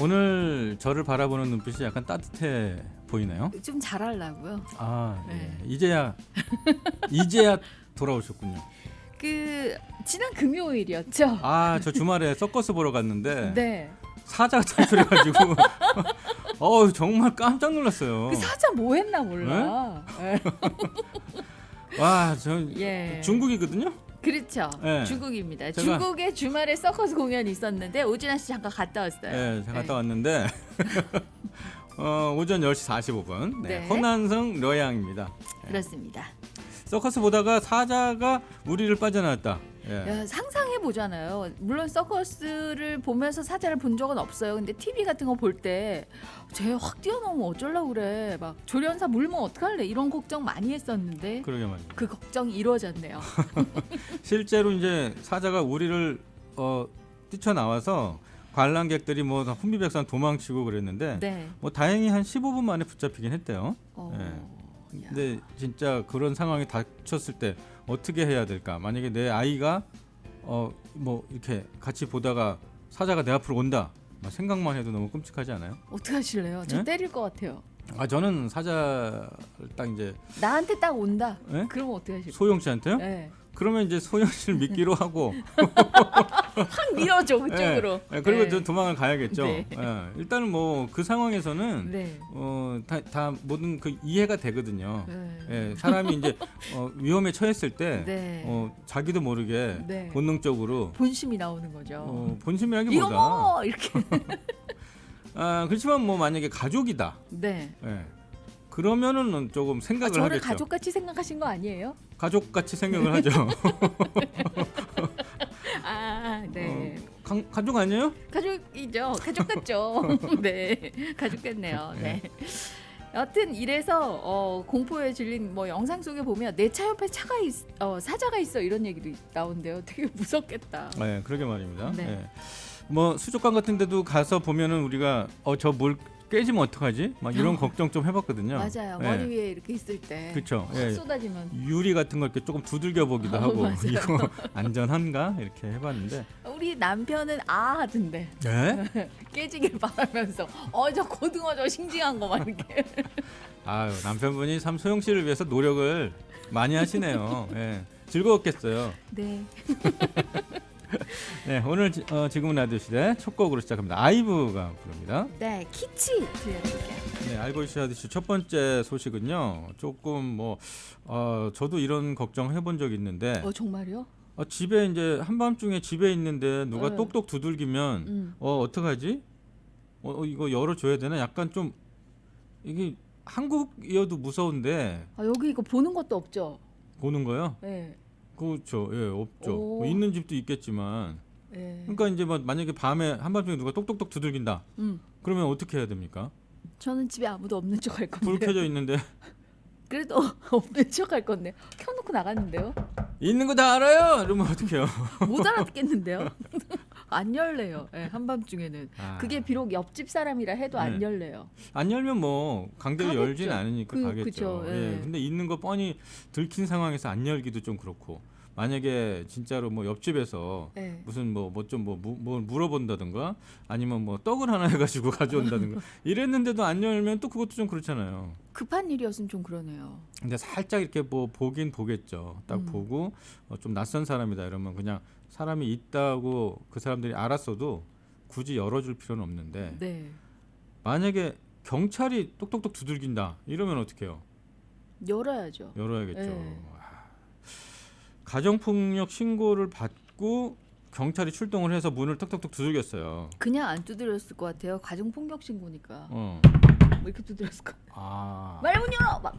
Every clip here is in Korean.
오늘 저를 바라보는 눈빛이 약간 따뜻해 보이나요? 좀 잘하려고요. 아, 네. 예. 이제야 돌아오셨군요. 그 지난 금요일이었죠. 아, 저 주말에 서커스 보러 갔는데 네. 사자가 탈출해가지고 정말 깜짝 놀랐어요. 그 사자 뭐 했나 몰라. 네? 와, 저 예. 중국이거든요. 그렇죠. 네. 중국입니다. 제가- 중국에 주말에 서커스 공연이 있었는데 오진아 씨 잠깐 갔다 왔어요. 예, 제가 갔다 왔는데 오전 10시 45분 네. 허난성 려양입니다. 그렇습니다. 서커스 보다가 사자가 우리를 빠져나왔다. 예. 야, 상상해 보잖아요. 물론 서커스를 보면서 사자를 본 적은 없어요. 근데 TV 같은 거 볼 때 쟤 확 뛰어넘으면 어쩌려고 그래. 막 조련사 물면 어떡할래. 이런 걱정 많이 했었는데 그러게 말입니다. 그 걱정이 이루어졌네요. 실제로 이제 사자가 우리를 뛰쳐나와서 관람객들이 뭐 혼비백산 도망치고 그랬는데 네. 뭐 다행히 한 15분 만에 붙잡히긴 했대요. 야. 근데 진짜 그런 상황이 닥쳤을 때 어떻게 해야 될까? 만약에 내 아이가 뭐 이렇게 같이 보다가 사자가 내 앞으로 온다. 막 생각만 해도 너무 끔찍하지 않아요? 어떻게 하실래요? 저 네? 때릴 것 같아요. 아, 저는 사자를 딱 이제 나한테 딱 온다. 네? 그러면 어떻게 하실래요? 소영 씨한테요? 네. 그러면 이제 소영 씨를 믿기로 하고 확 밀어줘 그쪽으로. 예, 그리고 네. 저 도망을 가야겠죠. 네. 예, 일단은 뭐 그 상황에서는 네. 다 모든 그 이해가 되거든요. 네. 예, 사람이 이제 위험에 처했을 때 네. 자기도 모르게 네. 본능적으로 본심이 나오는 거죠. 본심이라기보다 이거 뭐 이렇게. 그렇지만 뭐 만약에 가족이다. 네. 예, 그러면은 조금 생각을 저를 하겠죠. 가족같이 생각하신 거 아니에요? 가족같이 생각을 하죠. 아, 네. 가족 아니에요? 가족이죠. 가족 같죠. 네. 가족 같네요. 네. 여튼 이래서 공포에 질린 뭐 영상 속에 보면 내 차 옆에 사자가 있어 이런 얘기도 나온대요. 되게 무섭겠다. 네, 그러게 말입니다. 네. 네. 뭐 수족관 같은 데도 가서 보면은 우리가 저 물 깨지면 어떡하지? 막 이런 걱정 좀 해봤거든요. 맞아요. 네. 머리 위에 이렇게 있을 때. 그렇죠. 확 예. 쏟아지면. 유리 같은 걸 이렇게 조금 두들겨 보기도 하고 맞아요. 이거 안전한가 이렇게 해봤는데. 우리 남편은 하던데 네? 깨지길 바라면서 저 고등어 저 싱싱한 거 막 이렇게. 아유, 남편분이 참 소영 씨를 위해서 노력을 많이 하시네요. 예. 즐거웠겠어요. 네. 네, 오늘 지금은 라디오 시대 첫 곡으로 시작합니다. 아이브가 부릅니다. 네, 키치 들려드릴게요. 네, 알고 계시듯이 첫 번째 소식은요. 조금 뭐 저도 이런 걱정 해본 적 있는데 정말요? 집에 이제 한밤중에 집에 있는데 누가 네. 똑똑 두들기면 어떡하지? 이거 열어줘야 되나? 약간 좀 이게 한국이어도 무서운데 여기 이거 보는 것도 없죠? 보는 거요? 네. 그렇죠. 예, 없죠. 오. 뭐 있는 집도 있겠지만. 네. 그러니까 이제 뭐 만약에 밤에 한밤중에 누가 똑똑똑 두들긴다. 그러면 어떻게 해야 됩니까? 저는 집에 아무도 없는 척 할 건데. 불 켜져 있는데 그래도 없는 척 할 건데 켜놓고 나갔는데요. 있는 거 다 알아요. 이러면 어떡해요? 못 알아듣겠는데요. 안 열래요. 네, 한밤중에는. 아. 그게 비록 옆집 사람이라 해도 안 네. 열래요. 안 열면 뭐 강제로 가겠죠. 열진 않으니까 가겠죠. 그쵸, 예. 예. 근데 있는 거 뻔히 들킨 상황에서 안 열기도 좀 그렇고. 만약에 진짜로 뭐 옆집에서 네. 무슨 뭐 좀 뭐 물어본다든가 아니면 뭐 떡을 하나 해가지고 가져온다든가 이랬는데도 안 열면 또 그것도 좀 그렇잖아요. 급한 일이었으면 좀 그러네요. 근데 살짝 이렇게 뭐 보긴 보겠죠. 딱 보고 좀 낯선 사람이다 이러면 그냥 사람이 있다고 그 사람들이 알았어도 굳이 열어줄 필요는 없는데 네. 만약에 경찰이 똑똑똑 두들긴다 이러면 어떡해요? 열어야죠. 열어야겠죠. 네. 가정폭력 신고를 받고 경찰이 출동을 해서 문을 턱턱턱 두들겼어요. 그냥 안 두드렸을 것 같아요. 가정폭력 신고니까. 뭐 뭐 이렇게 두드렸을 것 같아요. 말 문 열어! 막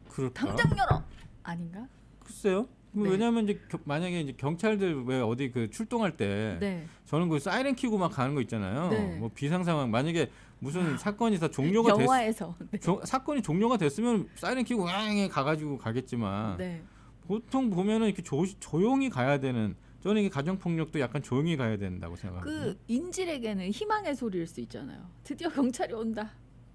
그럴까? 당장 열어! 아닌가? 글쎄요. 네. 왜냐하면 이제 만약에 이제 경찰들 왜 어디 그 출동할 때 네. 저는 그 사이렌 켜고 막 가는 거 있잖아요. 네. 뭐 비상 상황 만약에 무슨 사건이 다 종료가 영화에서. 네. 사건이 종료가 됐으면 사이렌 켜고 왕 가가지고 가겠지만 네. 보통 보면은 이렇게 조용히 가야 되는 저는 이게 가정 폭력도 약간 조용히 가야 된다고 생각하거든요. 그 인질에게는 희망의 소리일 수 있잖아요. 드디어 경찰이 온다.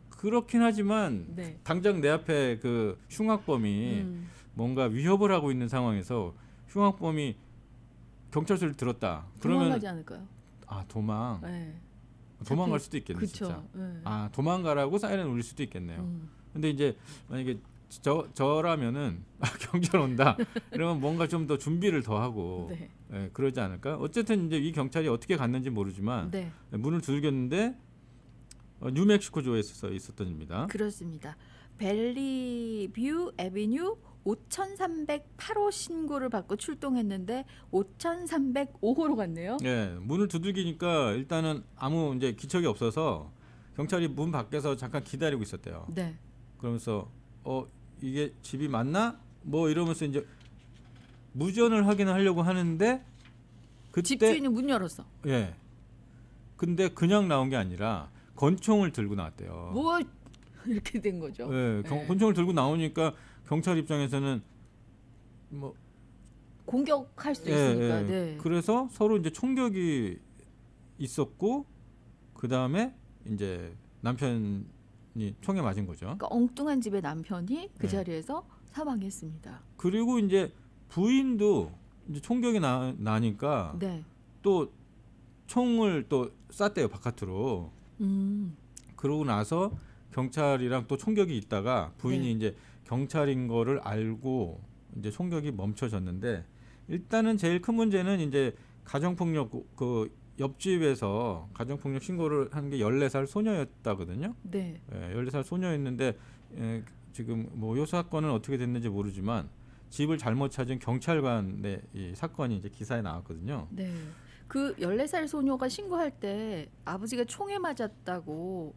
그렇긴 하지만 네. 당장 내 앞에 그 흉악범이 뭔가 위협을 하고 있는 상황에서 흉악범이 경찰 소리를 들었다. 그러면 도망가지 않을까요? 도망. 네. 도망갈 수도 있겠네 그쵸. 진짜. 네. 아 도망가라고 사이렌 울릴 수도 있겠네요. 근데 이제 만약에 저라면은 경찰 온다 이러면 뭔가 좀 더 준비를 더 하고 네. 예, 그러지 않을까? 어쨌든 이제 이 경찰이 어떻게 갔는지 모르지만 네. 문을 두들겼는데 뉴멕시코주에 있었던 일입니다. 그렇습니다. 벨리뷰 애비뉴 5308호 신고를 받고 출동했는데 5305호로 갔네요. 예, 문을 두들기니까 일단은 아무 이제 기척이 없어서 경찰이 문 밖에서 잠깐 기다리고 있었대요. 네. 그러면서 이게 집이 맞나? 뭐 이러면서 이제 무전을 확인을 하려고 하는데 그때 집주인이 문 열었어. 예. 근데 그냥 나온 게 아니라 권총을 들고 나왔대요. 뭐 이렇게 된 거죠. 예, 네. 권총을 들고 나오니까 경찰 입장에서는 뭐 공격할 수 예, 있으니까. 예. 네. 그래서 서로 이제 총격이 있었고 그 다음에 이제 남편이 총에 맞은 거죠. 그러니까 엉뚱한 집의 남편이 그 네. 자리에서 사망했습니다. 그리고 이제 부인도 이제 총격이 나니까 네. 또 총을 또 쐈대요 바깥으로. 그러고 나서 경찰이랑 또 총격이 있다가 부인이 네. 이제 경찰인 거를 알고 이제 총격이 멈춰졌는데 일단은 제일 큰 문제는 이제 가정폭력 그 옆집에서 가정폭력 신고를 한 게 14살 소녀였다거든요. 네. 예, 14살 소녀였는데 지금 뭐 이 사건은 어떻게 됐는지 모르지만 집을 잘못 찾은 경찰관의 이 사건이 이제 기사에 나왔거든요. 네. 그 14살 소녀가 신고할 때 아버지가 총에 맞았다고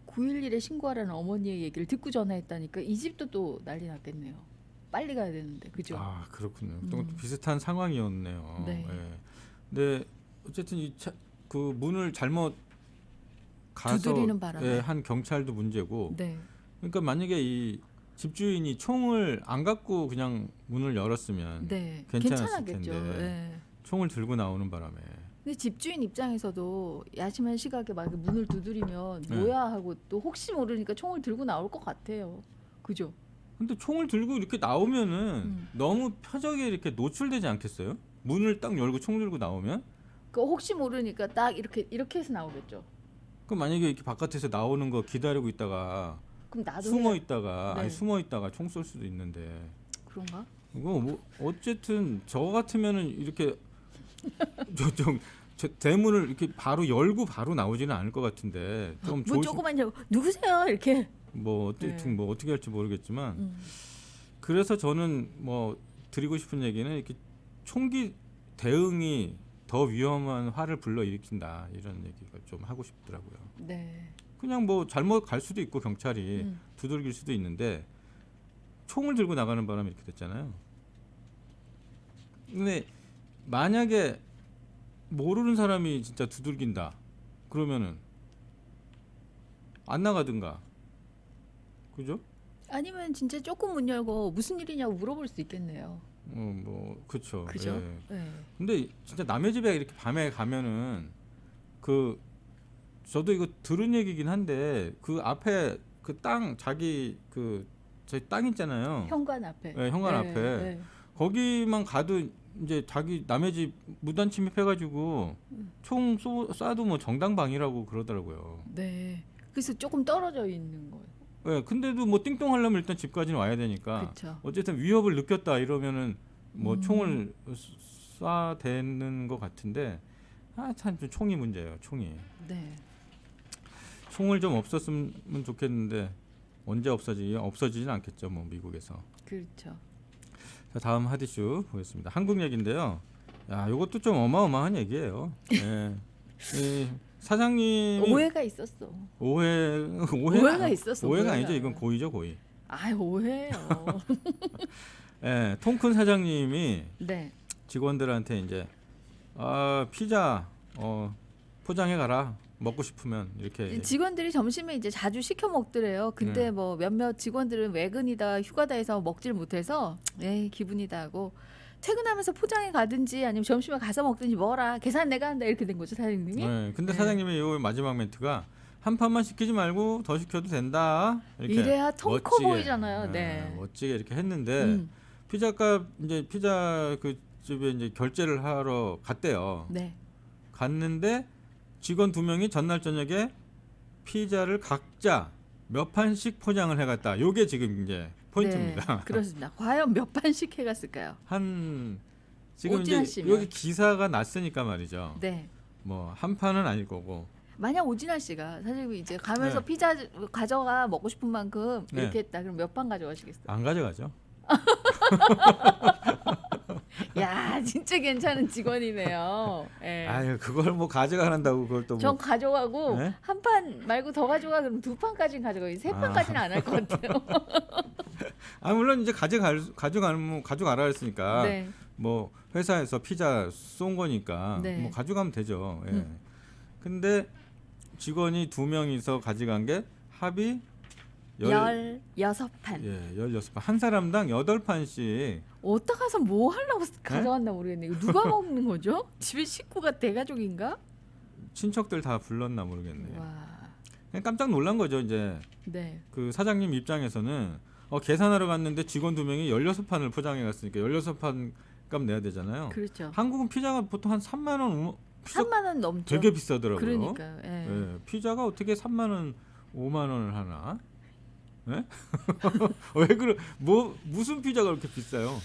911에 신고하라는 어머니의 얘기를 듣고 전화했다니까 이 집도 또 난리 났겠네요. 빨리 가야 되는데. 그죠? 아 그렇군요. 또 비슷한 상황이었네요. 네. 예. 근데 어쨌든 그 문을 잘못 가서 두드리는 바람에. 한 경찰도 문제고. 네. 그러니까 만약에 이 집주인이 총을 안 갖고 그냥 문을 열었으면 네. 괜찮았을 괜찮았겠죠. 텐데 네. 총을 들고 나오는 바람에 근데 집주인 입장에서도 야심한 시각에 막 문을 두드리면 네. 뭐야 하고 또 혹시 모르니까 총을 들고 나올 것 같아요. 그죠? 근데 총을 들고 이렇게 나오면은 너무 표적에 이렇게 노출되지 않겠어요? 문을 딱 열고 총 들고 나오면? 그 혹시 모르니까 딱 이렇게 해서 나오겠죠. 그럼 만약에 이렇게 바깥에서 나오는 거 기다리고 있다가 그럼 나도 숨어 해야- 있다가 네. 아니 숨어 있다가 총 쏠 수도 있는데 그런가? 이거 뭐 어쨌든 저 같으면은 이렇게 저 대문을 이렇게 바로 열고 바로 나오지는 않을 것 같은데 좀 문 조그만 열 누구세요? 이렇게. 뭐 어떻게 네. 뭐 어떻게 할지 모르겠지만 음. 그래서 저는 뭐 드리고 싶은 얘기는 이렇게 총기 대응이 더 위험한 화를 불러일으킨다 이런 얘기가 좀 하고 싶더라고요. 네. 그냥 뭐 잘못 갈 수도 있고 경찰이 음. 두들길 수도 있는데 총을 들고 나가는 바람에 이렇게 됐잖아요. 근데 만약에 모르는 사람이 진짜 두들긴다 그러면은 안 나가든가 그죠? 아니면 진짜 조금 문 열고 무슨 일이냐고 물어볼 수 있겠네요. 뭐 그렇죠. 그죠? 예. 네. 근데 진짜 남의 집에 이렇게 밤에 가면은 그 저도 이거 들은 얘기긴 한데 그 앞에 그 땅 자기 그 저희 땅 있잖아요. 현관 앞에. 네, 현관 앞에. 네. 거기만 가도 이제 자기 남의 집 무단 침입해가지고 총 쏴도 뭐 정당방위라고 그러더라고요. 네. 그래서 조금 떨어져 있는 거예요. 네, 근데도 뭐 띵동 하려면 일단 집까지는 와야 되니까 그렇죠. 어쨌든 위협을 느꼈다 이러면은 뭐 총을 쏴대는 것 같은데 참 총이 문제예요. 총이. 네. 총을 좀 없었으면 좋겠는데 언제 없어지진 않겠죠. 뭐 미국에서. 그렇죠. 자 다음 하디슈 보겠습니다. 한국 얘기인데요. 야 이것도 좀 어마어마한 얘기예요. 예. 이 사장님이 오해가 있었어. 오해가 있었어. 오해가 아니죠. 이건 고의죠 고의. 아, 오해예요. 예, 통큰 사장님이 네. 직원들한테 이제 피자 포장해 가라 먹고 싶으면 이렇게 직원들이 점심에 이제 자주 시켜 먹더래요. 근데 네. 뭐 몇몇 직원들은 외근이다 휴가다 해서 먹질 못해서 에이 기분이다 하고 퇴근하면서 포장해 가든지 아니면 점심에 가서 먹든지 뭐라 계산 내가 한다 이렇게 된 거죠 사장님이. 네, 근데 네. 사장님의 요 마지막 멘트가 한 판만 시키지 말고 더 시켜도 된다. 이렇게 이래야 통 커 멋지게, 보이잖아요. 네. 멋지게 이렇게 했는데 피자값 이제 피자 그 집에 이제 결제를 하러 갔대요. 네. 갔는데 직원 2명이 전날 저녁에 피자를 각자 몇 판씩 포장을 해갔다. 요게 지금 이제 포인트입니다. 네, 그렇습니다. 과연 몇 판씩 해갔을까요? 지금 오진아 이제 씨면. 여기 기사가 났으니까 말이죠. 네. 뭐 한 판은 아닐 거고. 만약 오진아 씨가 사실 이제 가면서 네. 피자 가져가 먹고 싶은 만큼 네. 이렇게 했다. 그럼 몇 판 가져가시겠어요? 안 가져가죠. 야, 진짜 괜찮은 직원이네요. 예. 아유, 그걸 뭐 가져가는다고 그걸 또 전 뭐. 가져가고 네? 한 판 말고 더 가져가 그럼 2판까지는 가져가요. 3판까지는 안 할 것 같아요. 아, 물론 이제 가져가라 했으니까 네. 뭐 회사에서 피자 쏜 거니까 네. 뭐 가져가면 되죠. 예. 근데 직원이 2명이서 가져간 게 합이 16판. 16판. 한 사람당 8판씩. 어디다 가서 뭐 하려고 가져갔나 모르겠네요. 이거 누가 먹는 거죠? 집에 식구가 대가족인가? 친척들 다 불렀나 모르겠네요. 와. 그냥 깜짝 놀란 거죠. 이제 네. 그 사장님 입장에서는 계산하러 갔는데 직원 2명이 16판을 포장해 갔으니까 16판 값 내야 되잖아요. 그렇죠. 한국은 피자가 보통 한 3만 원, 3만 원 넘죠. 되게 비싸더라고요. 그러니까요. 예. 예, 피자가 어떻게 3만 원, 5만 원을 하나? 예? 왜 그래? 뭐 무슨 피자가 그렇게 비싸요?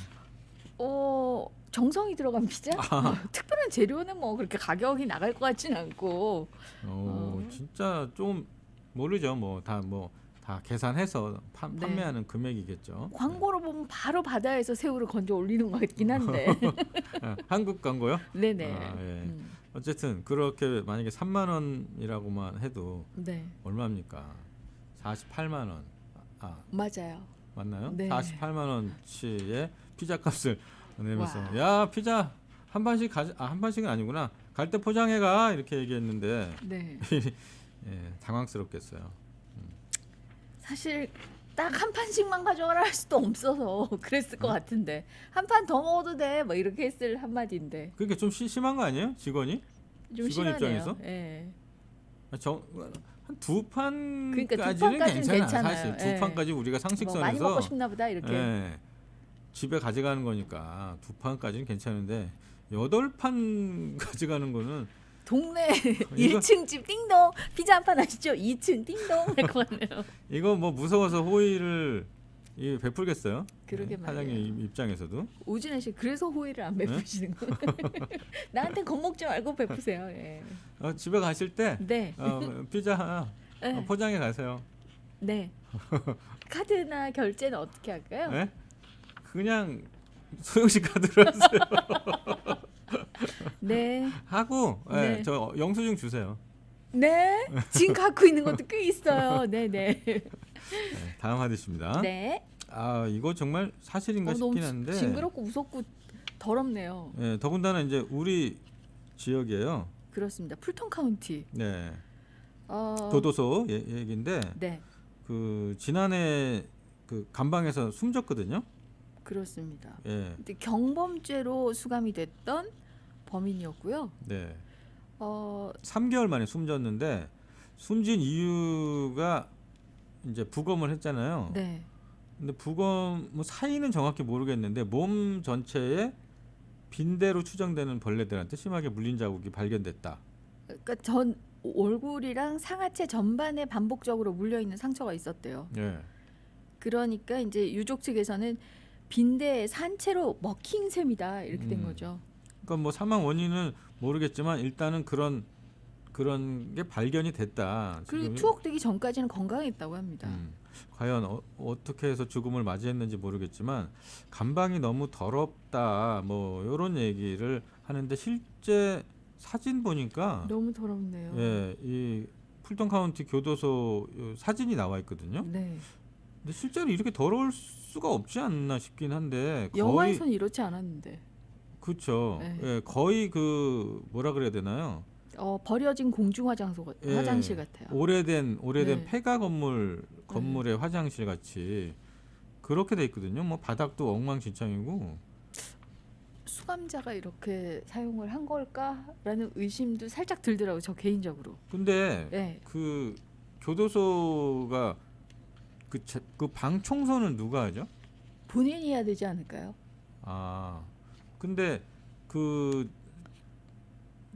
정성이 들어간 피자? 뭐, 특별한 재료는 뭐 그렇게 가격이 나갈 것 같지는 않고. 진짜 좀 모르죠. 뭐 다 계산해서 네. 판매하는 금액이겠죠. 광고로 보면 바로 바다에서 새우를 건져 올리는 것 같긴 한데. 예, 한국 광고요? 네네. 아, 예. 음. 어쨌든 그렇게 만약에 3만 원이라고만 해도 네. 얼마입니까? 48만 원. 맞아요. 맞나요? 네. 48만 원치의 피자 값을 내면서 와. 야, 피자 한 판씩 한 판씩은 아니구나. 갈 때 포장해 가 이렇게 얘기했는데 네. 예, 당황스럽겠어요. 사실 딱 한 판씩만 가져가라 할 수도 없어서 그랬을 것 같은데 한 판 더 먹어도 돼. 뭐 이렇게 했을 한마디인데 그러니까 좀 심한 거 아니에요? 직원이? 좀 직원 심하네요. 입장에서? 예. 한 2판까지는 그러니까 2판까지는 괜찮아. 괜찮아요. 사실 예. 2판까지 우리가 뭐 상식선에서 많이 먹고 싶나 보다 이렇게. 예, 집에 가져가는 거니까 2판까지는 괜찮은데 8판 가져가는 거는 동네 이거- 1층 집 띵동 피자 한 판 하시죠? 2층 띵동 할 것 같네요. 이거 뭐 무서워서 호의를 베풀겠어요? 그러게 네, 사장님 말이에요. 입장에서도. 오진아 씨 그래서 호의를 안 베푸시는 거예요. 나한테 겁먹지 말고 베푸세요. 예. 집에 가실 때 네. 피자 하나 네. 포장해 가세요. 네. 카드나 결제는 어떻게 할까요? 네? 그냥 소형식 카드로 하세요. 네. 하고 네. 저 영수증 주세요. 네. 지금 갖고 있는 것도 꽤 있어요. 네, 네. 네, 다음 하디스입니다. 네. 이거 정말 사실인가 너무 싶긴 한데. 징그럽고 무섭고 더럽네요. 예, 더군다나 이제 우리 지역이에요. 그렇습니다. 풀톤 카운티. 네. 어, 교도소 얘기인데 네. 그 지난해 그 감방에서 숨졌거든요. 그렇습니다. 예. 근데 경범죄로 수감이 됐던 범인이었고요. 네. 3개월 3개월 만에 숨졌는데 숨진 이유가 이제 부검을 했잖아요. 네. 근데 부검 뭐 사인은 정확히 모르겠는데 몸 전체에 빈대로 추정되는 벌레들한테 심하게 물린 자국이 발견됐다. 그러니까 전 얼굴이랑 상하체 전반에 반복적으로 물려 있는 상처가 있었대요. 예. 그러니까 이제 유족 측에서는 빈대에 산채로 먹힌 셈이다 이렇게 된 거죠. 그러니까 뭐 사망 원인은 모르겠지만 일단은 그런 게 발견이 됐다. 그리고 지금 투옥되기 전까지는 건강했다고 합니다. 과연 어떻게 해서 죽음을 맞이했는지 모르겠지만 감방이 너무 더럽다 뭐 이런 얘기를 하는데 실제 사진 보니까 너무 더럽네요. 예, 이 풀턴 카운티 교도소 사진이 나와 있거든요. 네. 근데 실제로 이렇게 더러울 수가 없지 않나 싶긴 한데 거의 영화에선 이렇지 않았는데. 그렇죠. 네. 예, 거의 그 뭐라 그래야 되나요? 버려진 공중 예, 화장실 같아요. 오래된 네. 폐가 건물의 화장실 같이 그렇게 돼 있거든요. 뭐 바닥도 엉망진창이고. 수감자가 이렇게 사용을 한 걸까라는 의심도 살짝 들더라고요. 저 개인적으로. 근데 네. 그 교도소가 그 방 청소는 누가 하죠? 본인이 해야 되지 않을까요? 근데 그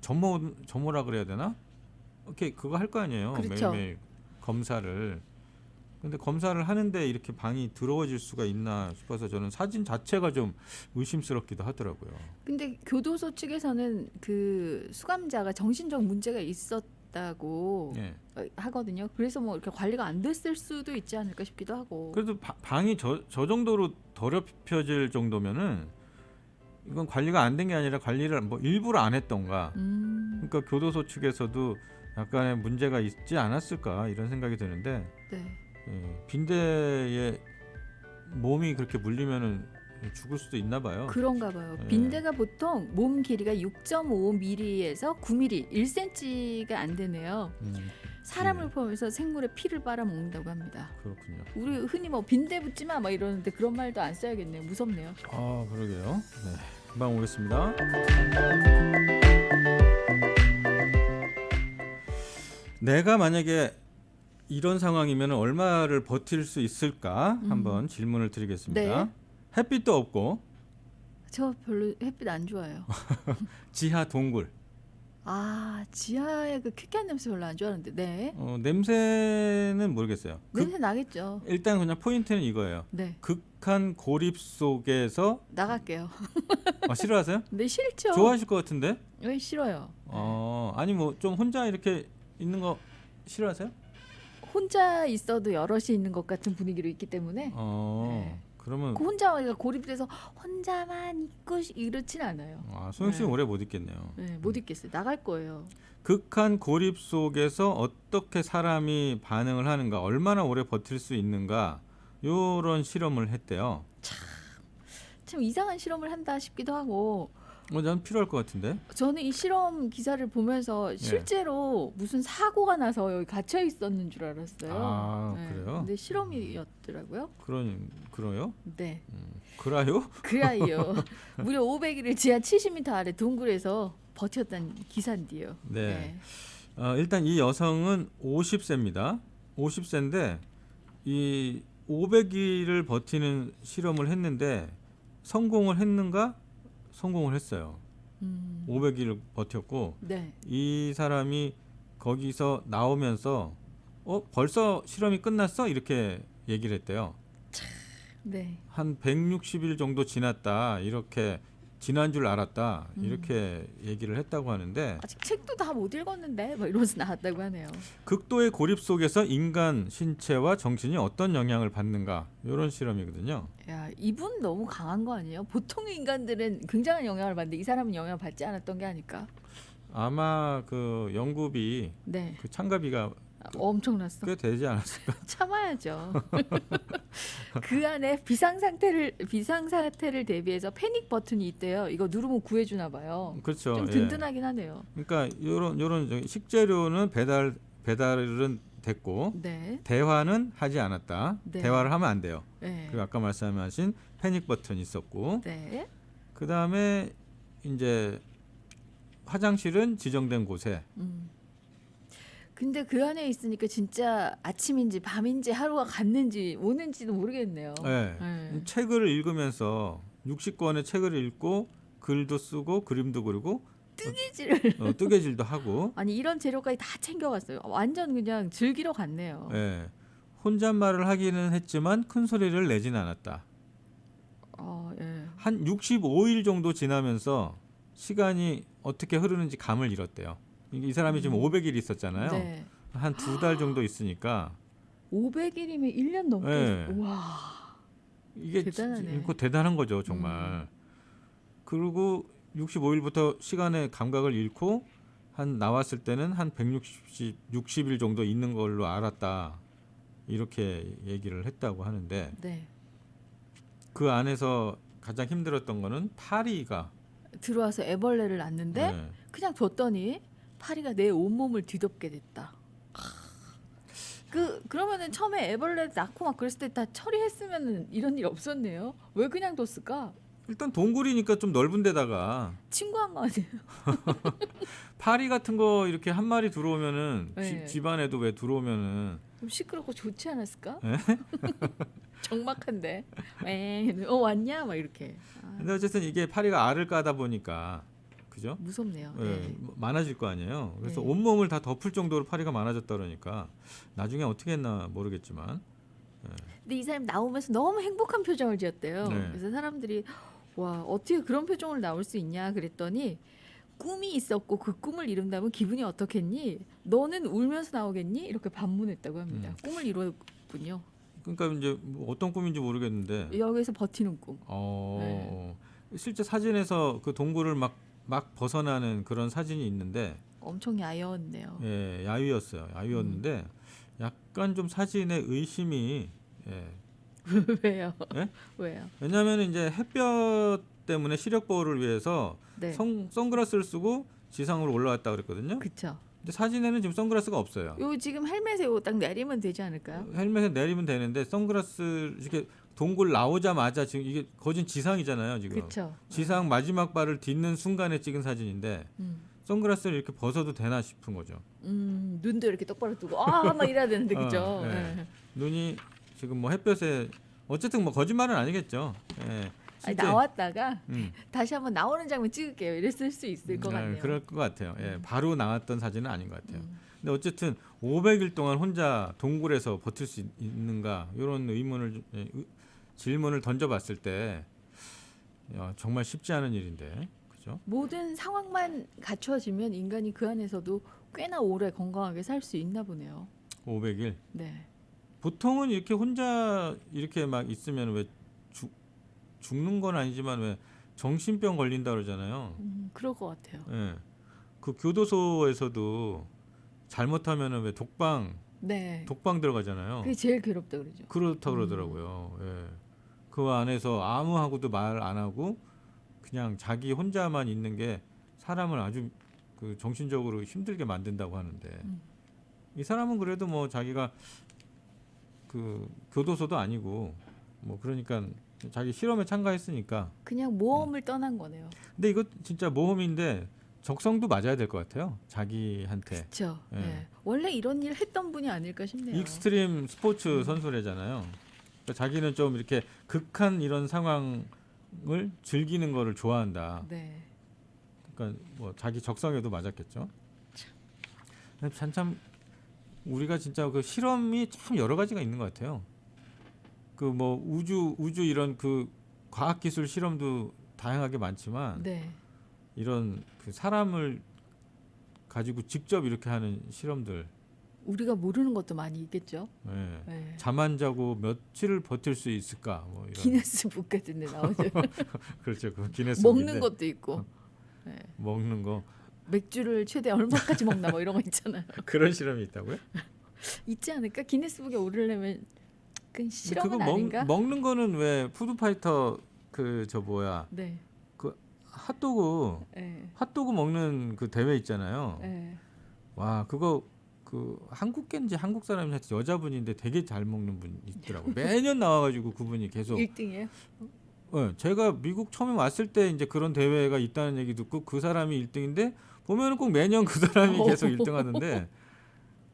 점모라 그래야 되나? 오케이 그거 할 거 아니에요. 그렇죠. 매일매일 검사를. 근데 검사를 하는데 이렇게 방이 더러워질 수가 있나 싶어서 저는 사진 자체가 좀 의심스럽기도 하더라고요. 근데 교도소 측에서는 그 수감자가 정신적 문제가 있었다고 예. 하거든요. 그래서 뭐 이렇게 관리가 안 됐을 수도 있지 않을까 싶기도 하고. 그래도 방이 저 정도로 더럽혀질 정도면은 이건 관리가 안 된 게 아니라 관리를 뭐 일부러 안 했던가. 그러니까 교도소 측에서도 약간의 문제가 있지 않았을까 이런 생각이 드는데 네. 예, 빈대에 몸이 그렇게 물리면은 죽을 수도 있나 봐요. 그런가 봐요. 예. 빈대가 보통 몸 길이가 6.5mm에서 9mm, 1cm가 안 되네요. 사람을 네. 포함해서 생물의 피를 빨아먹는다고 합니다. 그렇군요. 우리 흔히 뭐 빈대 붙지 마 막 이러는데 그런 말도 안 써야겠네요. 무섭네요. 아 그러게요. 네, 금방 오겠습니다. 내가 만약에 이런 상황이면 얼마를 버틸 수 있을까 한번 질문을 드리겠습니다. 네. 햇빛도 없고 저 별로 햇빛 안 좋아해요. 지하 동굴. 아, 지하의 그 쾌쾌한 냄새 별로 안 좋아하는데. 네. 냄새는 모르겠어요. 냄새 나겠죠. 일단 그냥 포인트는 이거예요. 네. 극한 고립 속에서 나갈게요. 싫어하세요? 네, 싫죠. 좋아하실 것 같은데? 왜 싫어요? 아니 뭐 좀 혼자 이렇게 있는 거 싫어하세요? 혼자 있어도 여럿이 있는 것 같은 분위기로 있기 때문에 네. 그러면 그 혼자 고립돼서 혼자만 있고 이렇진 않아요. 소영 씨는 네. 오래 못 있겠네요. 네, 못 있겠어요. 나갈 거예요. 극한 고립 속에서 어떻게 사람이 반응을 하는가, 얼마나 오래 버틸 수 있는가 요런 실험을 했대요. 참 이상한 실험을 한다 싶기도 하고 난 필요할 것 같은데. 저는 이 실험 기사를 보면서 실제로 무슨 사고가 나서 여기 갇혀 있었는 줄 알았어요. 그래요? 근데 실험이었더라고요. 그래요? 네. 그래요? 그라이요. 무려 500일을 지하 70m 아래 동굴에서 버텼다는 기사인데요. 네. 일단 이 여성은 50세입니다. 50세인데 이 500일을 버티는 실험을 했는데 성공을 했는가? 성공을 했어요. 500일을 버텼고 네. 이 사람이 거기서 나오면서 벌써 실험이 끝났어? 이렇게 얘기를 했대요. 네. 한 160일 정도 지났다. 이렇게 지난 줄 알았다. 이렇게 얘기를 했다고 하는데 아직 책도 다 못 읽었는데 막 이러면서 나왔다고 하네요. 극도의 고립 속에서 인간 신체와 정신이 어떤 영향을 받는가 이런 실험이거든요. 야, 이분 너무 강한 거 아니에요? 보통 인간들은 굉장한 영향을 받는데 이 사람은 영향을 받지 않았던 게 아닐까? 아마 그 연구비 네. 그 참가비가 엄청났어. 꽤 되지 않았을까? 참아야죠. 그 안에 비상 상태를 대비해서 패닉 버튼이 있대요. 이거 누르면 구해주나 봐요. 그렇죠. 좀 든든하긴 하네요. 그러니까 요런 식재료는 배달은 됐고 네. 대화는 하지 않았다. 네. 대화를 하면 안 돼요. 네. 그리고 아까 말씀하신 패닉 버튼이 있었고 네. 그 다음에 이제 화장실은 지정된 곳에. 근데 그 안에 있으니까 진짜 아침인지 밤인지 하루가 갔는지 오는지도 모르겠네요. 네. 네. 책을 읽으면서 60권의 책을 읽고 글도 쓰고 그림도 그리고 뜨개질도 하고. 아니 이런 재료까지 다 챙겨갔어요. 완전 그냥 즐기러 갔네요. 네. 혼잣말을 하기는 했지만 큰 소리를 내진 않았다. 예. 한 65일 정도 지나면서 시간이 어떻게 흐르는지 감을 잃었대요. 이 사람이 지금 500일 있었잖아요. 네. 한 2달 정도 있으니까 500일이면 1년 넘게. 네. 와. 이게 대단하네. 이거 대단한 거죠, 정말. 그리고 65일부터 시간의 감각을 잃고 한 나왔을 때는 한 160일 정도 있는 걸로 알았다. 이렇게 얘기를 했다고 하는데 네. 그 안에서 가장 힘들었던 거는 파리가 들어와서 애벌레를 낳는데 네. 그냥 뒀더니 파리가 내 온몸을 뒤덮게 됐다. 그러면은 처음에 애벌레 낳고 막 그랬을 때 다 처리했으면은 이런 일 없었네요. 왜 그냥 뒀을까? 일단 동굴이니까 좀 넓은 데다가 친구한 거 아니에요? 파리 같은 거 이렇게 한 마리 들어오면은 네. 집안에도 왜 들어오면은 좀 시끄럽고 좋지 않았을까? 네? 적막한데. 왔냐? 막 이렇게. 근데 어쨌든 이게 파리가 알을 까다 보니까 그죠? 무섭네요. 예, 네. 많아질 거 아니에요. 그래서 네. 온몸을 다 덮을 정도로 파리가 많아졌다 그러니까 나중에 어떻게 했나 모르겠지만 근데 이 사람 나오면서 너무 행복한 표정을 지었대요. 네. 그래서 사람들이 와 어떻게 그런 표정을 나올 수 있냐 그랬더니 꿈이 있었고 그 꿈을 이룬다면 기분이 어떻겠니? 너는 울면서 나오겠니? 이렇게 반문했다고 합니다. 꿈을 이뤘군요. 그러니까 이제 뭐 어떤 꿈인지 모르겠는데 여기서 버티는 꿈. 실제 사진에서 그 동굴을 막 벗어나는 그런 사진이 있는데 엄청 야였네요. 예, 야위였어요. 야위였는데 약간 좀 사진에 의심이 예. 왜요? 예? 왜요? 왜냐하면 이제 햇볕 때문에 시력 보호를 위해서 네. 선글라스를 쓰고 지상으로 올라왔다 그랬거든요. 그쵸. 근데 사진에는 지금 선글라스가 없어요. 요 지금 헬멧에 요딱 내리면 되지 않을까요? 헬멧에 내리면 되는데 선글라스 이렇게 동굴 나오자마자 지금 이게 거진 지상이잖아요. 지금 그쵸. 지상 마지막 발을 딛는 순간에 찍은 사진인데 선글라스를 이렇게 벗어도 되나 싶은 거죠. 눈도 이렇게 똑바로 뜨고 막 이래야 되는데 그죠? 네. 네. 눈이 지금 뭐 햇볕에 어쨌든 뭐 거짓말은 아니겠죠. 예. 아니, 실제- 나왔다가 음. 다시 한번 나오는 장면 찍을게요. 이랬을 수 있을 것 같네요. 그럴 것 같아요. 예, 바로 나왔던 사진은 아닌 것 같아요. 근데 어쨌든 500일 동안 혼자 동굴에서 버틸 수 있는가 이런 질문을 던져봤을 때 정말 쉽지 않은 일인데, 그죠? 모든 상황만 갖춰지면 인간이 그 안에서도 꽤나 오래 건강하게 살 수 있나 보네요. 500일. 네. 보통은 이렇게 혼자 이렇게 막 있으면 왜 죽는 건 아니지만 왜 정신병 걸린다 그러잖아요. 그럴 것 같아요. 예. 그 교도소에서도 잘못하면은 왜 독방 네. 들어가잖아요. 그게 제일 괴롭다 그러죠. 그렇다 그러더라고요. 예. 그 안에서 아무하고도 말 안 하고 그냥 자기 혼자만 있는 게 사람을 아주 그 정신적으로 힘들게 만든다고 하는데 이 사람은 그래도 뭐 자기가 그 교도소도 아니고 뭐 그러니까 자기 실험에 참가했으니까. 그냥 모험을 떠난 거네요. 근데 이거 진짜 모험인데 적성도 맞아야 될 것 같아요. 자기한테. 그렇죠. 예. 네. 원래 이런 일 했던 분이 아닐까 싶네요. 익스트림 스포츠 선수래잖아요. 그러니까 자기는 좀 이렇게 극한 이런 상황을 즐기는 거를 좋아한다. 네. 그러니까 뭐 자기 적성에도 맞았겠죠. 참 우리가 진짜 그 실험이 참 여러 가지가 있는 것 같아요. 그 뭐 우주 이런 그 과학 기술 실험도 다양하게 많지만 네. 이런 그 사람을 가지고 직접 이렇게 하는 실험들. 우리가 모르는 것도 많이 있겠죠. 예. 네. 잠 안 자고 며칠을 버틸 수 있을까? 뭐 이런. 기네스북 같은 데 나오죠. 그렇죠. 그 기네스 먹는 것도 있고. 네. 먹는 거 맥주를 최대 얼마까지 먹나 뭐 이런 거 있잖아요. 그런 실험이 있다고요? 있지 않을까? 기네스북에 오르려면 그 실험은 그거 아닌가? 먹는 거는 왜 푸드파이터 그 저 뭐야 네. 그 핫도그 먹는 그 대회 있잖아요. 네. 와 그거 그 한국계인지 한국 사람인지 여자분인데 되게 잘 먹는 분 있더라고. 매년 나와가지고 그분이 계속. 1등이에요? 제가 미국 처음에 왔을 때 이제 그런 대회가 있다는 얘기 듣고 그 사람이 1등인데 보면은 꼭 매년 그 사람이 계속 1등하는데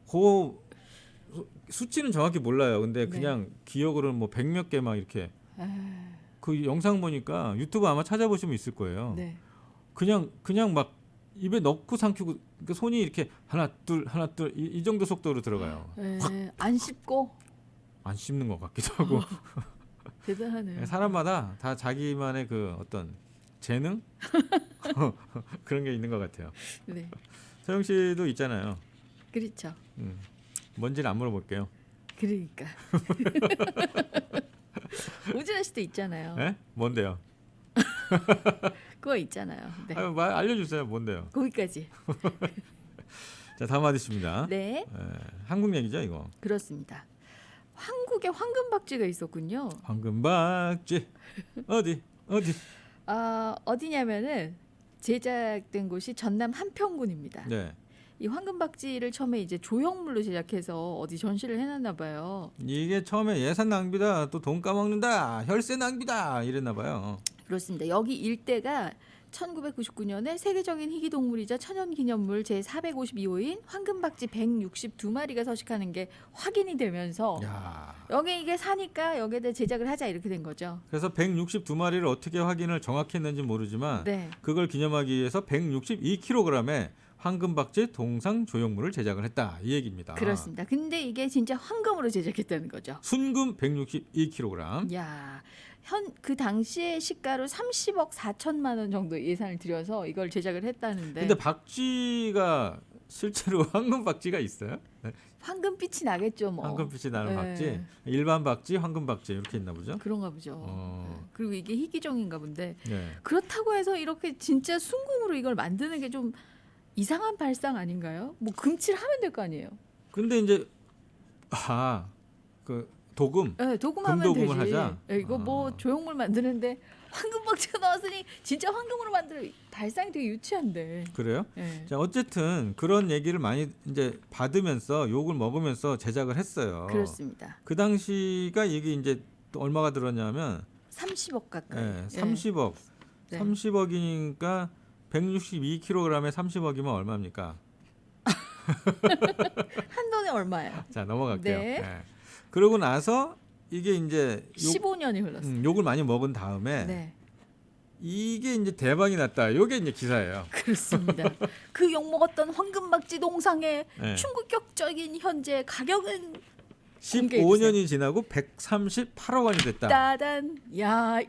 그 수치는 정확히 몰라요. 근데 네. 그냥 기억으로는 뭐 100몇 개 막 이렇게 아, 그 영상 보니까 유튜브 아마 찾아보시면 있을 거예요. 네. 그냥 막 입에 넣고 삼키고 그 손이 이렇게 하나 둘 이 정도 속도로 들어가요. 안 씹고 안 씹는 것 같기도 하고. 대단하네요. 사람마다 다 자기만의 그 어떤 재능 그런 게 있는 것 같아요. 네. 서영 씨도 있잖아요. 그렇죠. 뭔지는 안 물어볼게요. 그러니까. 오진아 씨도 있잖아요. 예? 뭔데요? 그거 있잖아요. 네. 아유, 알려주세요. 뭔데요? 거기까지. 자, 다음 하디스입니다. 네. 한국 얘기죠, 이거. 그렇습니다. 한국에 황금박쥐가 있었군요. 황금박쥐 어디? 어디냐면은 제작된 곳이 전남 한평군입니다. 네. 이 황금박쥐를 처음에 이제 조형물로 제작해서 어디 전시를 해놨나 봐요. 이게 처음에 예산 낭비다, 또 돈 까먹는다, 혈세 낭비다 이랬나 봐요. 그렇습니다. 여기 일대가 1999년에 세계적인 희귀 동물이자 천연기념물 제452호인 황금박쥐 162마리가 서식하는 게 확인이 되면서 야. 여기 이게 사니까 여기에 대해 제작을 하자 이렇게 된 거죠. 그래서 162마리를 어떻게 확인을 정확히 했는지 모르지만 네. 그걸 기념하기 위해서 162kg의 황금박쥐 동상 조형물을 제작을 했다 이 얘기입니다. 그렇습니다. 근데 이게 진짜 황금으로 제작했다는 거죠. 순금 162kg. 야, 그 당시에 시가로 30억 4천만 원 정도 예산을 들여서 이걸 제작을 했다는데 근데 박쥐가 실제로 황금박쥐가 있어요? 네. 황금빛이 나겠죠, 뭐. 황금빛이 나는 네. 박쥐, 일반 박쥐, 황금박쥐 이렇게 있나 보죠? 그런가 보죠. 어. 네. 그리고 이게 희귀종인가 본데 네. 그렇다고 해서 이렇게 진짜 순금으로 이걸 만드는 게 좀 이상한 발상 아닌가요? 뭐 금칠 하면 될 거 아니에요. 근데 이제 그 도금. 네, 도금하면 되지. 금도금을 하자? 네, 이거 뭐 조형물 만드는데 황금박쥐가 나왔으니 진짜 황금으로 만들어. 발상이 되게 유치한데. 그래요? 네. 자, 어쨌든 그런 얘기를 많이 이제 받으면서 욕을 먹으면서 제작을 했어요. 그렇습니다. 그 당시가 이게 이제 또 얼마가 들었냐면 30억 가까이. 예, 30억. 네. 30억이니까 162kg에 30억이면 얼마입니까? 한 돈에 얼마예요? 자, 넘어갈게요. 네. 예. 그러고 나서 이게 이제 15년이 흘렀어요. 욕을 많이 먹은 다음에 네. 이게 이제 대박이 났다. 이게 이제 기사예요. 그렇습니다. 그 욕 먹었던 황금박쥐 동상의 예. 충격적인 현재 가격은 15년이 지나고 138억 원이 됐다. 따단. 야,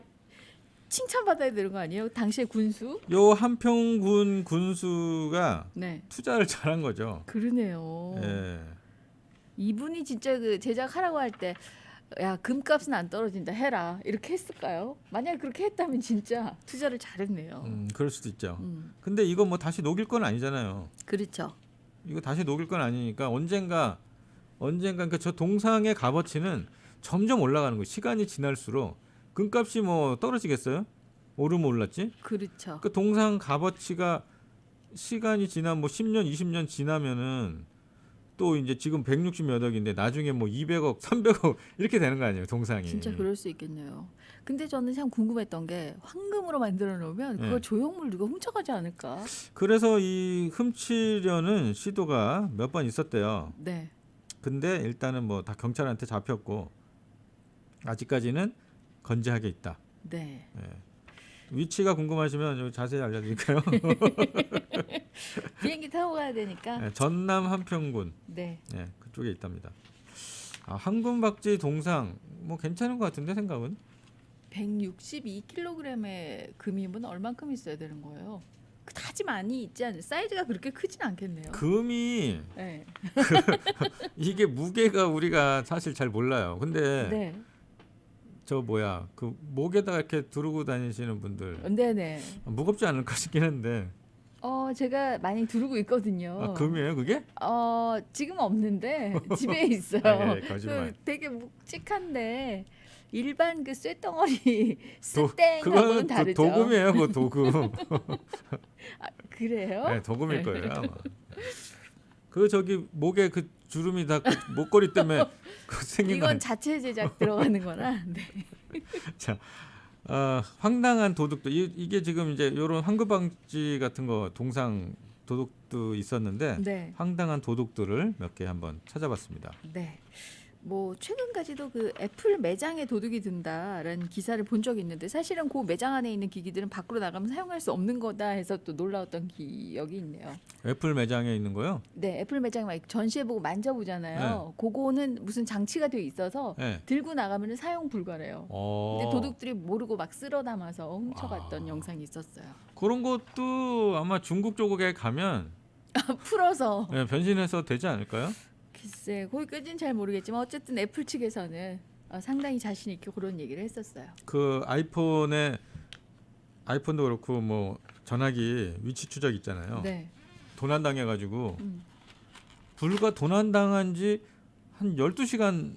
칭찬받아야 되는 거 아니에요? 당시의 군수? 요 한평군 군수가 네. 투자를 잘한 거죠. 그러네요. 예. 이분이 진짜 그 제작하라고 할 때 야, 금값은 안 떨어진다 해라 이렇게 했을까요? 만약에 그렇게 했다면 진짜 투자를 잘했네요. 그럴 수도 있죠. 음. 근데 이거 뭐 다시 녹일 건 아니잖아요. 그렇죠. 이거 다시 녹일 건 아니니까 언젠가 그러니까 저 동상의 값어치는 점점 올라가는 거예요. 시간이 지날수록 금값이 뭐 떨어지겠어요? 오르면 올랐지? 그렇죠. 그 동상 값어치가 시간이 지난 뭐 10년, 20년 지나면은 또 이제 지금 160몇 억인데 나중에 뭐 200억, 300억 이렇게 되는 거 아니에요, 동상이. 진짜 그럴 수 있겠네요. 근데 저는 참 궁금했던 게 황금으로 만들어 놓으면 그걸 네. 조형물 누가 훔쳐가지 않을까? 그래서 이 훔치려는 시도가 몇 번 있었대요. 네. 근데 일단은 뭐 다 경찰한테 잡혔고 아직까지는 건재하게 있다. 네. 예. 위치가 궁금하시면 여기 자세히 알려드릴까요? 비행기 타고 가야 되니까. 예, 전남 한평군 네. 예, 그쪽에 있답니다. 황금박쥐 동상 뭐 괜찮은 것 같은데 생각은 162kg의 금이면 얼만큼 있어야 되는 거예요? 그다지 많이 있지 않아요? 사이즈가 그렇게 크진 않겠네요. 금이 네. 이게 무게가 우리가 사실 잘 몰라요. 근데 네. 저 뭐야 그 목에다가 이렇게 두르고 다니시는 분들 네네. 무겁지 않을까 싶긴 한데 제가 많이 두르고 있거든요. 금이에요 그게? 지금 없는데 집에 있어요. 예, 거짓말. 그 되게 묵직한데 일반 그 쇳덩어리 스땡하고는 그거는 다르죠. 도금이에요, 그거 도금. 그래요? 네, 도금일 거예요 아마. 그 저기 목에 그 주름이 다 그 목걸이 때문에 그 생긴 거. 이건 자체 제작 들어가는 거라. 네. 자, 황당한 도둑도 이게 지금 이제 이런 황금박쥐 같은 거 동상 도둑도 있었는데 네. 황당한 도둑들을 몇 개 한번 찾아봤습니다. 네. 뭐 최근까지도 그 애플 매장에 도둑이 든다라는 기사를 본 적이 있는데 사실은 그 매장 안에 있는 기기들은 밖으로 나가면 사용할 수 없는 거다 해서 또 놀라웠던 기억이 있네요. 애플 매장에 있는 거요? 네, 애플 매장 막 전시해보고 만져보잖아요. 그거는 무슨 장치가 되어 있어서 네. 들고 나가면 사용 불가래요. 어, 근데 도둑들이 모르고 막 쓸어 담아서 훔쳐갔던 영상이 있었어요. 그런 것도 아마 중국 쪽에 가면 풀어서. 네, 변신해서 되지 않을까요? 글쎄, 거기까지는 잘 모르겠지만 어쨌든 애플 측에서는 상당히 자신 있게 그런 얘기를 했었어요. 그 아이폰도 그렇고 뭐 전화기 위치 추적 있잖아요. 네. 도난 당해가지고 음. 불과 도난 당한 지 한 12시간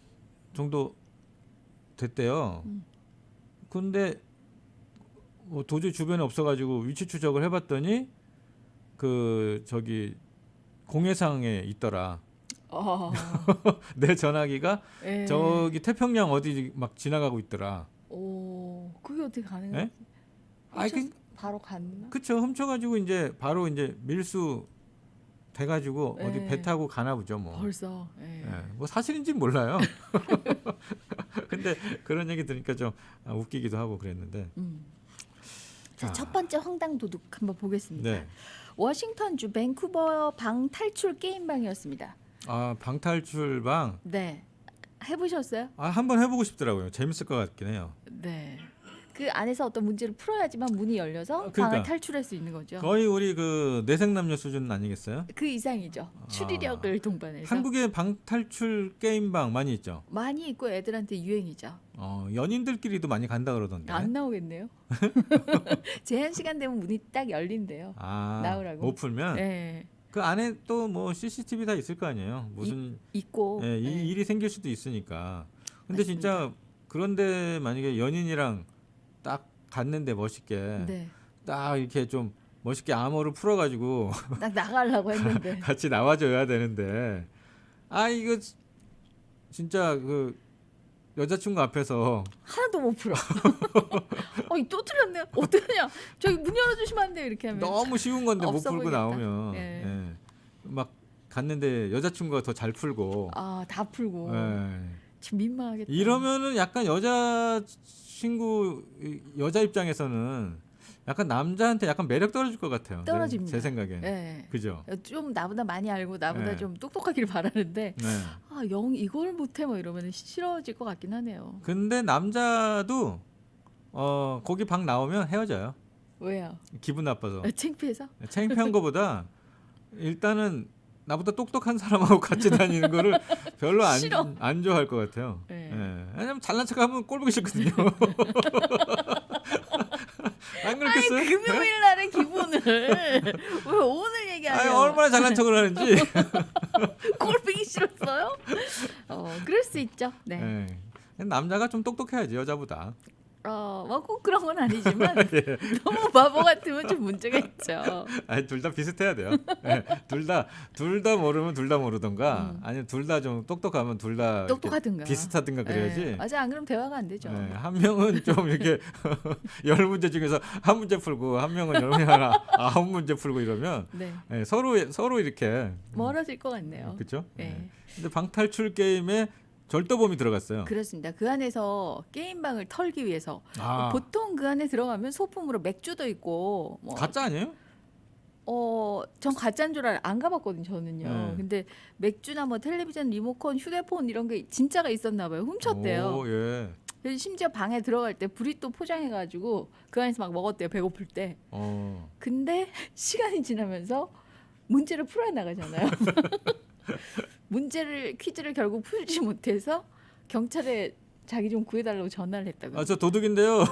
정도 됐대요. 근데 뭐 도저히 주변에 없어가지고 위치 추적을 해봤더니 그 저기 공해상에 있더라. 내 전화기가 예. 저기 태평양 어디 막 지나가고 있더라. 오, 그게 어떻게 가능해? 예? 그 바로 갔나? 그쵸. 훔쳐가지고 이제 바로 이제 밀수 돼가지고 어디 네. 배 타고 가나 보죠 뭐. 벌써. 예. 예, 뭐 사실인지는 몰라요. 근데 그런 얘기 들으니까 좀 웃기기도 하고 그랬는데. 자, 첫 번째 황당 도둑 한번 보겠습니다. 네. 워싱턴주 밴쿠버 방 탈출 게임방이었습니다. 아 방탈출방 네. 해보셨어요? 한번 해보고 싶더라고요. 재밌을 것 같긴 해요. 네. 그 안에서 어떤 문제를 풀어야지만 문이 열려서 그러니까. 방을 탈출할 수 있는 거죠. 거의 우리 그 뇌생남녀 수준 아니겠어요? 그 이상이죠. 추리력을 동반해서. 한국에 방탈출 게임방 많이 있죠. 많이 있고 애들한테 유행이죠. 연인들끼리도 많이 간다 그러던데. 안 나오겠네요. 제한 시간 되면 문이 딱 열린대요. 나오라고. 못 풀면 네. 그 안에 또 뭐 CCTV 다 있을 거 아니에요. 무슨 있고. 예, 네. 일이 생길 수도 있으니까. 근데 맞습니다. 진짜 그런데 만약에 연인이랑 딱 갔는데 멋있게 네. 딱 이렇게 좀 멋있게 암호를 풀어가지고 딱 나가려고 했는데 같이 나와줘야 되는데 이거 진짜 그 여자친구 앞에서 하나도 못 풀어. 또 틀렸네요. 어떡하냐? 저기 문 열어주시면 안 돼요. 이렇게 하면 너무 쉬운 건데 못 없어 풀고 보이겠다. 나오면 예. 예. 막 갔는데 여자친구가 더 잘 풀고 다 풀고 예. 참 민망하겠다. 이러면은 약간 여자 입장에서는 약간 남자한테 약간 매력 떨어질 것 같아요. 떨어집니다. 제 생각엔. 네. 그죠? 좀 나보다 많이 알고 나보다 네. 좀 똑똑하기를 바라는데 네. 영 이걸 못해 뭐 이러면 싫어질 것 같긴 하네요. 근데 남자도 거기 방 나오면 헤어져요. 왜요? 기분 나빠서. 창피해서? 창피한 거보다 일단은 나보다 똑똑한 사람하고 같이 다니는 거를 별로 싫어. 안 좋아할 것 같아요. 네. 예. 왜냐면 잘난 척하면 꼴 보기 싫거든요. 안 그렇겠어요? 금요일 날의 기분을 왜 오늘 얘기하냐? 얼마나 잘난 척을 하는지. 꼴 보기 싫었어요? 그럴 수 있죠. 네. 예. 남자가 좀 똑똑해야지 여자보다. 꼭 그런 건 아니지만 예. 너무 바보 같으면 좀 문제가 있죠. 둘 다 비슷해야 돼요. 예. 둘 다 모르면 둘 다 모르던가 아니면 둘 다 좀 똑똑하면 둘 다 똑똑하든가 비슷하든가 그래야지. 네. 맞아, 안 그러면 대화가 안 되죠. 네, 한 명은 좀 이렇게 10문제 중에서 한 문제 풀고 한 명은 10문제 하나 9문제 풀고 이러면 네. 네, 서로 이렇게 멀어질 것 같네요. 그렇죠? 네. 근데 방탈출 게임에 절도범이 들어갔어요. 그렇습니다. 그 안에서 게임방을 털기 위해서 보통 그 안에 들어가면 소품으로 맥주도 있고 가짜 아니에요? 전 가짜인 줄 안 가봤거든요, 저는요. 네. 근데 맥주나 뭐 텔레비전, 리모컨, 휴대폰 이런 게 진짜가 있었나 봐요. 훔쳤대요. 오, 예. 그래서 심지어 방에 들어갈 때 브리또 포장해가지고 그 안에서 막 먹었대요, 배고플 때. 근데 시간이 지나면서 문제를 풀어야 나가잖아요. 퀴즈를 결국 풀지 못해서 경찰에 자기 좀 구해달라고 전화를 했다고요. 저 도둑인데요.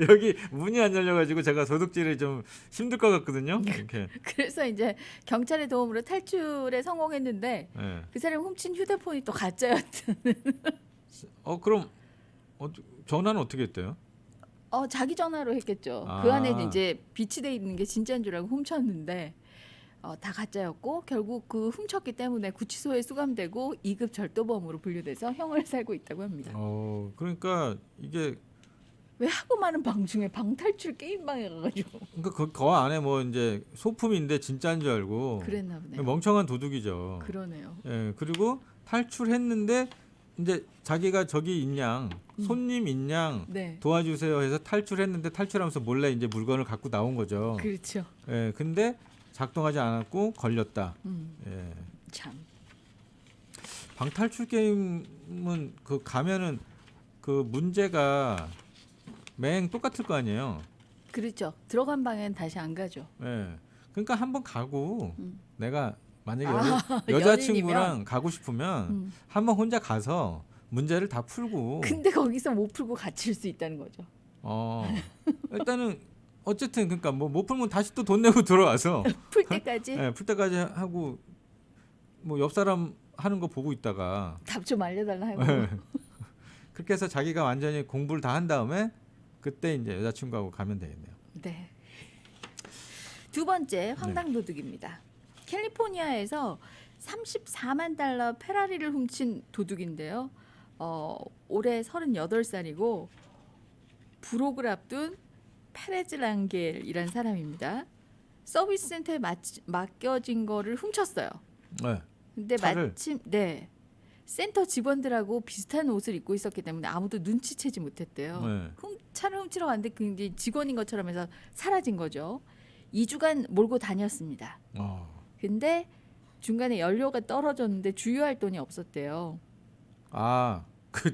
여기 문이 안 열려가지고 제가 도둑질이 좀 힘들 것 같거든요. 이렇게. 그래서 이제 경찰의 도움으로 탈출에 성공했는데 네. 그 사람이 훔친 휴대폰이 또 가짜였던. 그럼 전화는 어떻게 했대요? 자기 전화로 했겠죠. 그 안에 이제 비치돼 있는 게 진짜인 줄 알고 훔쳤는데 다 가짜였고 결국 그 훔쳤기 때문에 구치소에 수감되고 2급 절도범으로 분류돼서 형을 살고 있다고 합니다. 그러니까 이게 왜 하고 많은 방 중에 방탈출 게임방에 가가지고. 그러니까 그 안에 뭐 이제 소품인데 진짜인 줄 알고 그랬나 보네요. 멍청한 도둑이죠. 그러네요. 예, 그리고 탈출했는데 이제 자기가 저기 있냥 손님 있냥 네. 도와주세요 해서 탈출했는데 탈출하면서 몰래 이제 물건을 갖고 나온 거죠. 그렇죠. 예, 근데 작동하지 않았고 걸렸다. 예. 참. 방탈출 게임은 그 가면은 그 문제가 맹 똑같을 거 아니에요. 그렇죠. 들어간 방엔 다시 안 가죠. 예. 그러니까 한번 가고 내가 만약에 연인이면? 여자친구랑 가고 싶으면 한번 혼자 가서 문제를 다 풀고. 근데 거기서 못 풀고 갇힐 수 있다는 거죠. 일단은 어쨌든 그러니까 뭐 못 풀면 다시 또 돈 내고 들어와서 풀 때까지 예, 풀 때까지 하고 뭐 옆 사람 하는 거 보고 있다가 답 좀 알려달라 하고. 그렇게 해서 자기가 완전히 공부를 다 한 다음에 그때 이제 여자친구하고 가면 되겠네요. 네. 두 번째 황당 도둑입니다. 캘리포니아에서 34만 달러 페라리를 훔친 도둑인데요. 올해 38살이고 불혹을 앞둔 페레즈 랑겔이란 사람입니다. 서비스 센터에 맡겨진 거를 훔쳤어요. 네. 근데 차를? 마침 네. 센터 직원들하고 비슷한 옷을 입고 있었기 때문에 아무도 눈치채지 못했대요. 네. 차를 훔치러 갔는데 그 이제 직원인 것처럼 해서 사라진 거죠. 2주간 몰고 다녔습니다. 근데 중간에 연료가 떨어졌는데 주유할 돈이 없었대요. 그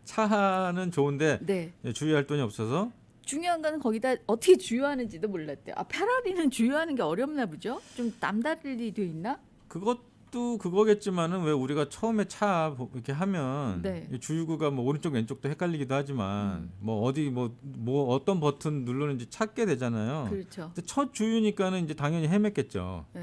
차는 좋은데 네. 주유할 돈이 없어서 중요한 건 거기다 어떻게 주유하는지도 몰랐대요. 페라리는 주유하는 게 어렵나 보죠? 좀 남다르게 돼 있나? 그것도 그거겠지만은 왜 우리가 처음에 차 이렇게 하면 네. 이 주유구가 뭐 오른쪽 왼쪽도 헷갈리기도 하지만 뭐 어디 뭐 어떤 버튼 누르는지 찾게 되잖아요. 그렇죠. 근데 첫 주유니까는 이제 당연히 헤맸겠죠. 네.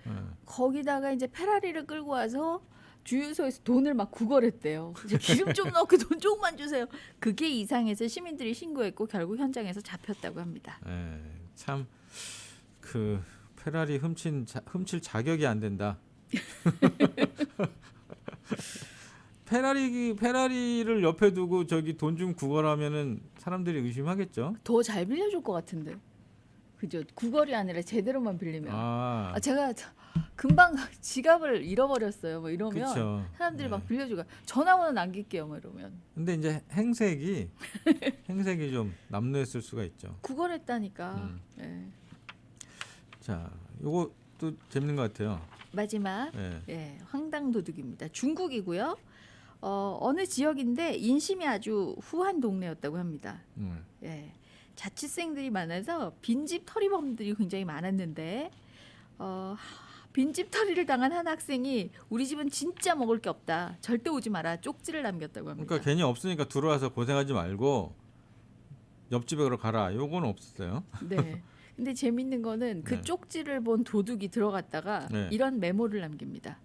네. 거기다가 이제 페라리를 끌고 와서 주유소에서 돈을 막 구걸했대요. 이제 기름 좀 넣고 돈 조금만 주세요. 그게 이상해서 시민들이 신고했고 결국 현장에서 잡혔다고 합니다. 네. 참 그 페라리 훔칠 자격이 안 된다. 페라리를 옆에 두고 저기 돈 좀 구걸하면은 사람들이 의심하겠죠. 더 잘 빌려줄 것 같은데. 그죠? 구걸이 아니라 제대로만 빌리면. 제가 금방 지갑을 잃어버렸어요. 뭐 이러면 그쵸. 사람들이 네. 막 빌려주고 전화번호 남길게요. 뭐 이러면. 근데 이제 행색이 좀 남루했을 수가 있죠. 구걸했다니까. 네. 자, 요것도 재밌는 것 같아요. 마지막 네. 황당 도둑입니다. 중국이고요. 어느 지역인데 인심이 아주 후한 동네였다고 합니다. 예. 자취생들이 많아서 빈집 털이범들이 굉장히 많았는데 빈집 털이를 당한 한 학생이 우리 집은 진짜 먹을 게 없다. 절대 오지 마라. 쪽지를 남겼다고 합니다. 그러니까 괜히 없으니까 들어와서 고생하지 말고 옆집에 가라. 요건 없었어요. 네. 근데 재밌는 거는 그 네. 쪽지를 본 도둑이 들어갔다가 네. 이런 메모를 남깁니다.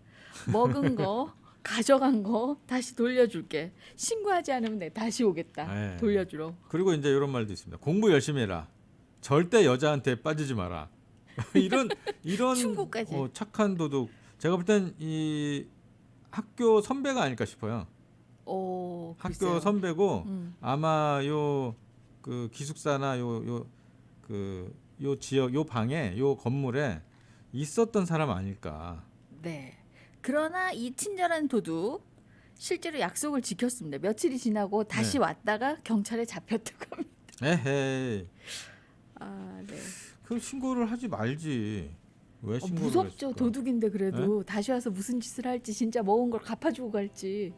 먹은 거, 가져간 거 다시 돌려줄게. 신고하지 않으면 내 다시 오겠다. 네. 돌려주러. 그리고 이제 이런 말도 있습니다. 공부 열심히 해라. 절대 여자한테 빠지지 마라. 이런 충고까지. 착한 도둑. 제가 볼 땐 이 학교 선배가 아닐까 싶어요. 학교 글쎄요. 선배고 아마 요 그 기숙사나 요 지역 요 방에 요 건물에 있었던 사람 아닐까. 네. 그러나 이 친절한 도둑 실제로 약속을 지켰습니다. 며칠이 지나고 다시 왔다가 경찰에 잡혔다고 합니다. 에헤이. 네. 그 신고를 하지 말지. 왜 신고를 무섭죠. 했을까? 도둑인데 그래도 다시 와서 무슨 짓을 할지 진짜 먹은 걸 갚아주고 갈지.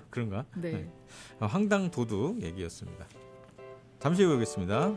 그런가? 네. 황당 도둑 얘기였습니다. 잠시 후에 오겠습니다.